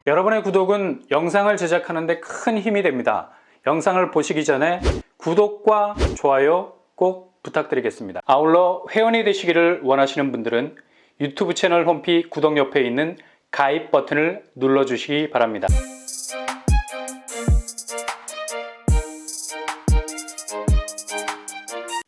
여러분의 구독은 영상을 제작하는 데 큰 힘이 됩니다. 영상을 보시기 전에 구독과 좋아요 꼭 부탁드리겠습니다. 아울러 회원이 되시기를 원하시는 분들은 유튜브 채널 홈피 구독 옆에 있는 가입 버튼을 눌러주시기 바랍니다.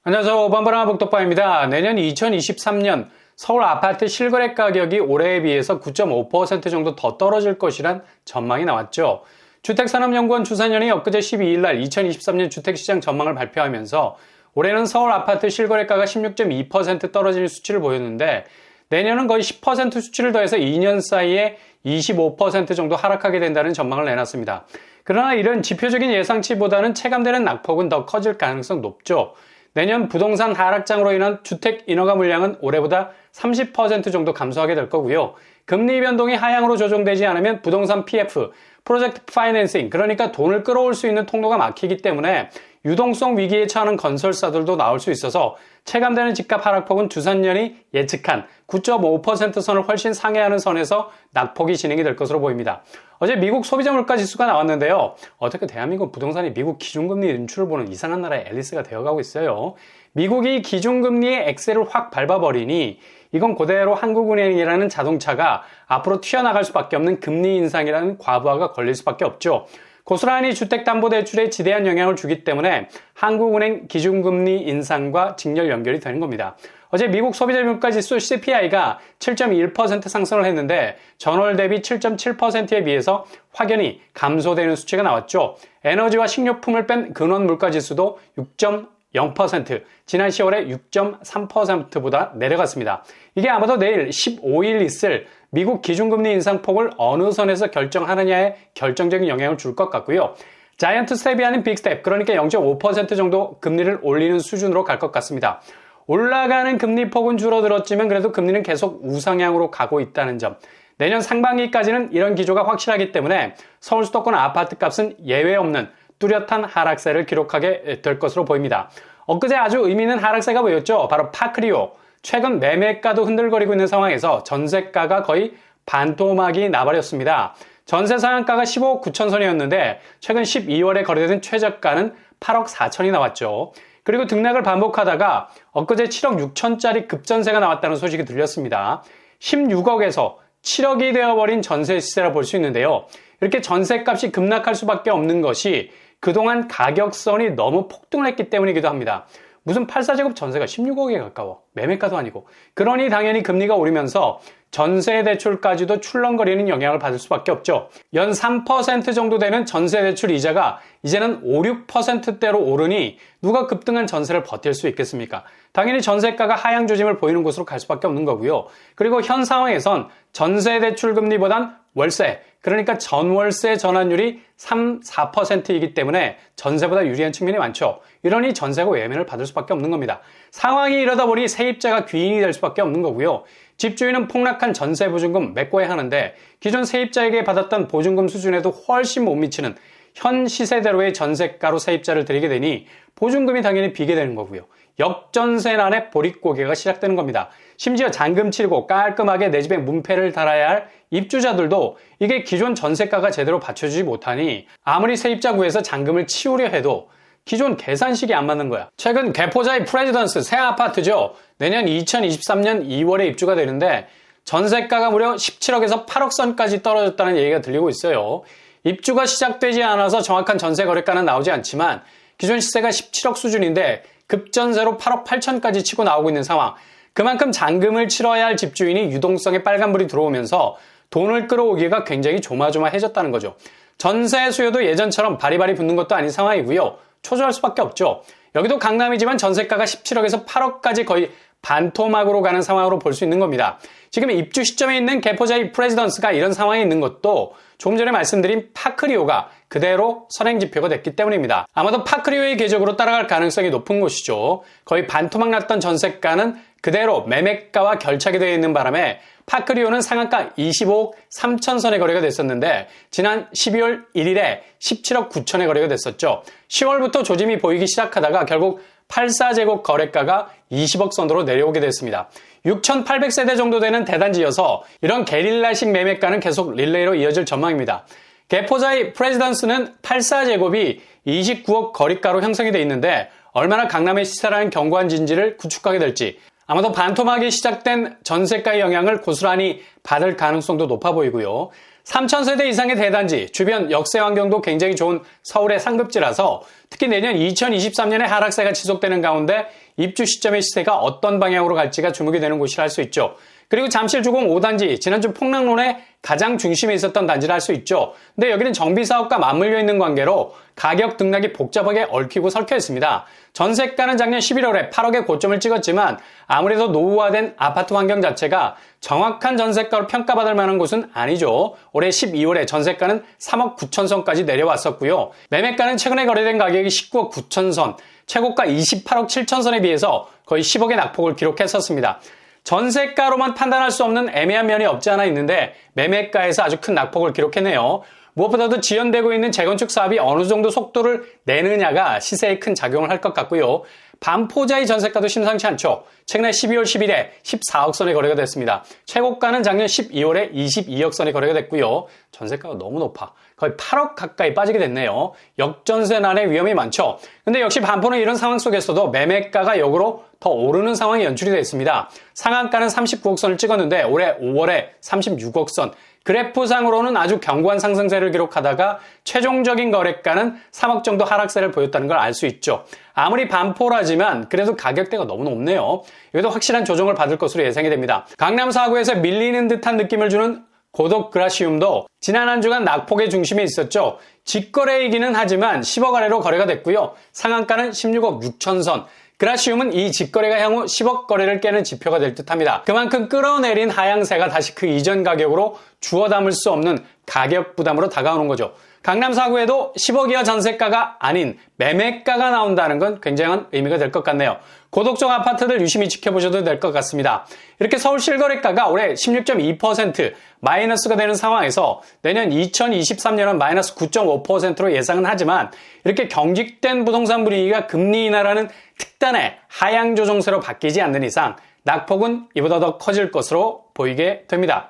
안녕하세요. 오반바라 복덕방입니다. 내년 2023년 서울 아파트 실거래 가격이 올해에 비해서 9.5% 정도 더 떨어질 것이란 전망이 나왔죠. 주택산업연구원 주산연이 엊그제 12일 날 2023년 주택시장 전망을 발표하면서 올해는 서울 아파트 실거래가가 16.2% 떨어질 수치를 보였는데 내년은 거의 10% 수치를 더해서 2년 사이에 25% 정도 하락하게 된다는 전망을 내놨습니다. 그러나 이런 지표적인 예상치보다는 체감되는 낙폭은 더 커질 가능성 높죠. 내년 부동산 하락장으로 인한 주택 인허가 물량은 올해보다 30% 정도 감소하게 될 거고요. 금리 변동이 하향으로 조정되지 않으면 부동산 PF, 프로젝트 파이낸싱, 그러니까 돈을 끌어올 수 있는 통로가 막히기 때문에 유동성 위기에 처하는 건설사들도 나올 수 있어서 체감되는 집값 하락폭은 주산연이 예측한 9.5% 선을 훨씬 상회하는 선에서 낙폭이 진행이 될 것으로 보입니다. 어제 미국 소비자 물가 지수가 나왔는데요. 어떻게 대한민국 부동산이 미국 기준금리 인출을 보는 이상한 나라의 앨리스가 되어가고 있어요. 미국이 기준금리의 엑셀을 확 밟아버리니 이건 그대로 한국은행이라는 자동차가 앞으로 튀어나갈 수밖에 없는 금리 인상이라는 과부하가 걸릴 수밖에 없죠. 고스란히 주택담보대출에 지대한 영향을 주기 때문에 한국은행 기준금리 인상과 직렬 연결이 되는 겁니다. 어제 미국 소비자 물가지수 CPI가 7.1% 상승을 했는데 전월 대비 7.7%에 비해서 확연히 감소되는 수치가 나왔죠. 에너지와 식료품을 뺀 근원 물가지수도 6.0%, 지난 10월에 6.3%보다 내려갔습니다. 이게 아마도 내일 15일 있을 미국 기준금리 인상폭을 어느 선에서 결정하느냐에 결정적인 영향을 줄 것 같고요. 자이언트 스텝이 아닌 빅스텝, 그러니까 0.5% 정도 금리를 올리는 수준으로 갈 것 같습니다. 올라가는 금리폭은 줄어들었지만 그래도 금리는 계속 우상향으로 가고 있다는 점. 내년 상반기까지는 이런 기조가 확실하기 때문에 서울 수도권 아파트 값은 예외 없는 뚜렷한 하락세를 기록하게 될 것으로 보입니다. 엊그제 아주 의미 있는 하락세가 보였죠. 바로 파크리오. 최근 매매가도 흔들거리고 있는 상황에서 전세가가 거의 반토막이 나버렸습니다. 전세 상한가가 15억 9천 선이었는데 최근 12월에 거래된 최저가는 8억 4천이 나왔죠. 그리고 등락을 반복하다가 엊그제 7억 6천짜리 급전세가 나왔다는 소식이 들렸습니다. 16억에서 7억이 되어버린 전세 시세라 볼 수 있는데요. 이렇게 전세값이 급락할 수밖에 없는 것이 그동안 가격선이 너무 폭등을 했기 때문이기도 합니다. 무슨 8사제곱 전세가 16억에 가까워. 매매가도 아니고. 그러니 당연히 금리가 오르면서 전세대출까지도 출렁거리는 영향을 받을 수밖에 없죠. 연 3% 정도 되는 전세대출 이자가 이제는 5, 6%대로 오르니 누가 급등한 전세를 버틸 수 있겠습니까? 당연히 전세가가 하향 조짐을 보이는 곳으로 갈 수밖에 없는 거고요. 그리고 현 상황에선 전세대출 금리보단 월세, 그러니까 전월세 전환율이 3, 4%이기 때문에 전세보다 유리한 측면이 많죠. 이러니 전세가 외면을 받을 수밖에 없는 겁니다. 상황이 이러다 보니 세입자가 귀인이 될 수밖에 없는 거고요. 집주인은 폭락한 전세 보증금 메꿔야 하는데 기존 세입자에게 받았던 보증금 수준에도 훨씬 못 미치는 현 시세대로의 전세가로 세입자를 들이게 되니 보증금이 당연히 비게 되는 거고요. 역전세난의 보릿고개가 시작되는 겁니다. 심지어 잔금 치르고 깔끔하게 내 집에 문패를 달아야 할 입주자들도 이게 기존 전세가가 제대로 받쳐주지 못하니 아무리 세입자 구해서 잔금을 치우려 해도 기존 계산식이 안 맞는 거야. 최근 개포자의 프레지던스 새 아파트죠. 내년 2023년 2월에 입주가 되는데 전세가가 무려 17억에서 8억 선까지 떨어졌다는 얘기가 들리고 있어요. 입주가 시작되지 않아서 정확한 전세 거래가는 나오지 않지만 기존 시세가 17억 수준인데 급전세로 8억 8천까지 치고 나오고 있는 상황. 그만큼 잔금을 치러야 할 집주인이 유동성에 빨간불이 들어오면서 돈을 끌어오기가 굉장히 조마조마해졌다는 거죠. 전세 수요도 예전처럼 바리바리 붙는 것도 아닌 상황이고요. 초조할 수밖에 없죠. 여기도 강남이지만 전세가가 17억에서 8억까지 거의 반토막으로 가는 상황으로 볼 수 있는 겁니다. 지금 입주 시점에 있는 개포자의 프레지던스가 이런 상황에 있는 것도 조금 전에 말씀드린 파크리오가 그대로 선행지표가 됐기 때문입니다. 아마도 파크리오의 궤적으로 따라갈 가능성이 높은 곳이죠. 거의 반토막 났던 전세가는 그대로 매매가와 결착이 되어 있는 바람에 파크리오는 상한가 25억 3천선의 거래가 됐었는데 지난 12월 1일에 17억 9천의 거래가 됐었죠. 10월부터 조짐이 보이기 시작하다가 결국 84제곱 거래가가 20억 선으로 내려오게 됐습니다. 6,800세대 정도 되는 대단지여서 이런 게릴라식 매매가는 계속 릴레이로 이어질 전망입니다. 개포자의 프레지던스는 84제곱이 29억 거래가로 형성이 되어 있는데 얼마나 강남의 시세라는 견고한 진지를 구축하게 될지 아마도 반토막이 시작된 전세가의 영향을 고스란히 받을 가능성도 높아 보이고요. 3,000세대 이상의 대단지, 주변 역세 환경도 굉장히 좋은 서울의 상급지라서 특히 내년 2023년에 하락세가 지속되는 가운데 입주 시점의 시세가 어떤 방향으로 갈지가 주목이 되는 곳이라 할 수 있죠. 그리고 잠실 주공 5단지, 지난주 폭락론의 가장 중심에 있었던 단지라 할 수 있죠. 근데 여기는 정비사업과 맞물려 있는 관계로 가격 등락이 복잡하게 얽히고 설켜 있습니다. 전세가는 작년 11월에 8억의 고점을 찍었지만 아무래도 노후화된 아파트 환경 자체가 정확한 전세가로 평가받을 만한 곳은 아니죠. 올해 12월에 전세가는 3억 9천 선까지 내려왔었고요. 매매가는 최근에 거래된 가격이 19억 9천 선, 최고가 28억 7천 선에 비해서 거의 10억의 낙폭을 기록했었습니다. 전세가로만 판단할 수 없는 애매한 면이 없지 않아 있는데 매매가에서 아주 큰 낙폭을 기록했네요. 무엇보다도 지연되고 있는 재건축 사업이 어느 정도 속도를 내느냐가 시세에 큰 작용을 할 것 같고요. 반포자의 전세가도 심상치 않죠. 최근에 12월 10일에 14억 선의 거래가 됐습니다. 최고가는 작년 12월에 22억 선의 거래가 됐고요. 전세가가 너무 높아. 거의 8억 가까이 빠지게 됐네요. 역전세 난의 위험이 많죠. 근데 역시 반포는 이런 상황 속에서도 매매가가 역으로 더 오르는 상황이 연출이 되어 있습니다. 상한가는 39억 선을 찍었는데 올해 5월에 36억 선. 그래프상으로는 아주 견고한 상승세를 기록하다가 최종적인 거래가는 3억 정도 하락세를 보였다는 걸 알 수 있죠. 아무리 반포라지만 그래도 가격대가 너무 높네요. 여기도 확실한 조정을 받을 것으로 예상이 됩니다. 강남 4구에서 밀리는 듯한 느낌을 주는 고덕 그라시움도 지난 한 주간 낙폭의 중심에 있었죠. 직거래이기는 하지만 10억 아래로 거래가 됐고요. 상한가는 16억 6천 선. 그라시움은 이 직거래가 향후 10억 거래를 깨는 지표가 될 듯합니다. 그만큼 끌어내린 하향세가 다시 그 이전 가격으로 주워 담을 수 없는 가격 부담으로 다가오는 거죠. 강남 4구에도 10억 이하 전세가가 아닌 매매가가 나온다는 건 굉장한 의미가 될 것 같네요. 고독적 아파트들 유심히 지켜보셔도 될 것 같습니다. 이렇게 서울 실거래가가 올해 16.2% 마이너스가 되는 상황에서 내년 2023년은 마이너스 9.5%로 예상은 하지만 이렇게 경직된 부동산 분위기가 금리 인하라는 특단의 하향 조정세로 바뀌지 않는 이상 낙폭은 이보다 더 커질 것으로 보이게 됩니다.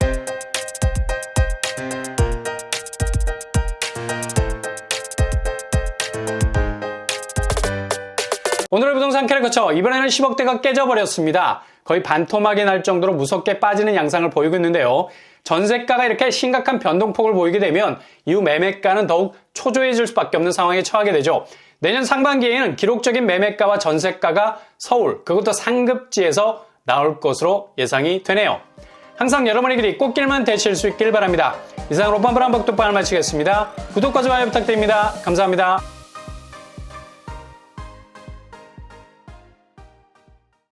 오늘의 부동산 캐릭터처 이번에는 10억대가 깨져버렸습니다. 거의 반토막이 날 정도로 무섭게 빠지는 양상을 보이고 있는데요. 전세가가 이렇게 심각한 변동폭을 보이게 되면 이후 매매가는 더욱 초조해질 수밖에 없는 상황에 처하게 되죠. 내년 상반기에는 기록적인 매매가와 전세가가 서울, 그것도 상급지에서 나올 것으로 예상이 되네요. 항상 여러분의 길이 꽃길만 되실 수 있길 바랍니다. 이상으로 뻔뻔한 복덕방을 마치겠습니다. 구독과 좋아요 부탁드립니다. 감사합니다.